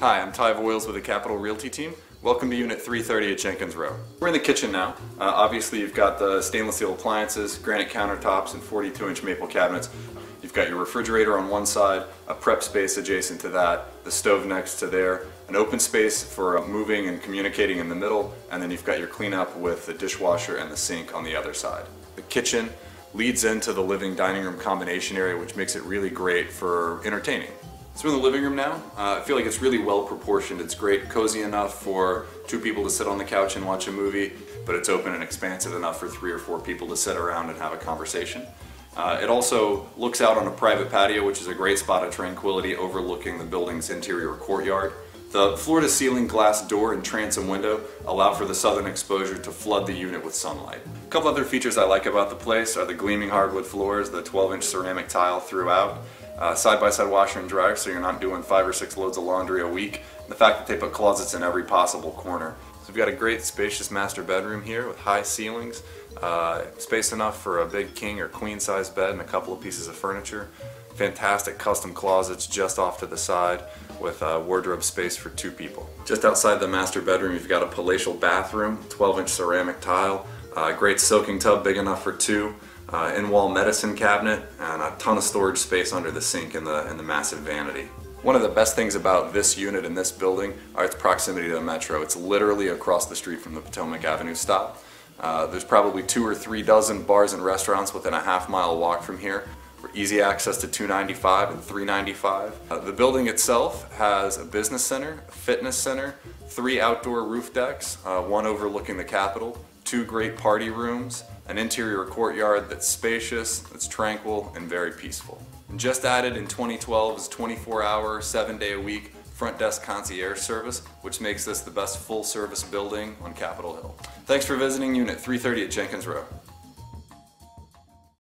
Hi, I'm Ty Voiles with the Capital Realty team. Welcome to Unit 330 at Jenkins Row. We're in the kitchen now. Obviously you've got the stainless steel appliances, granite countertops, and 42-inch maple cabinets. You've got your refrigerator on one side, a prep space adjacent to that, the stove next to there, an open space for moving and communicating in the middle, and then you've got your cleanup with the dishwasher and the sink on the other side. The kitchen leads into the living dining room combination area, which makes it really great for entertaining. So we're in the living room now. I feel like it's really well proportioned. It's great, cozy enough for two people to sit on the couch and watch a movie, but it's open and expansive enough for 3 or 4 people to sit around and have a conversation. It also looks out on a private patio, which is a great spot of tranquility overlooking the building's interior courtyard. The floor-to-ceiling glass door and transom window allow for the southern exposure to flood the unit with sunlight. A couple other features I like about the place are the gleaming hardwood floors, the 12-inch ceramic tile throughout, side-by-side washer and dryer so you're not doing 5 or 6 loads of laundry a week, and the fact that they put closets in every possible corner. So we've got a great spacious master bedroom here with high ceilings, space enough for a big king or queen size bed and a couple of pieces of furniture. Fantastic custom closets just off to the side with wardrobe space for 2 people. Just outside the master bedroom you've got a palatial bathroom, 12-inch ceramic tile, great soaking tub big enough for 2, in-wall medicine cabinet, and a ton of storage space under the sink in the massive vanity. One of the best things about this unit in this building are its proximity to the metro. It's literally across the street from the Potomac Avenue stop. There's probably 2 or 3 dozen bars and restaurants within a half-mile walk from here. Easy access to 295 and 395. The building itself has a business center, a fitness center, 3 outdoor roof decks, 1 overlooking the Capitol, 2 great party rooms, an interior courtyard that's spacious, that's tranquil, and very peaceful. And just added in 2012 is 24-hour, 7-day-a-week front desk concierge service, which makes this the best full-service building on Capitol Hill. Thanks for visiting Unit 330 at Jenkins Row.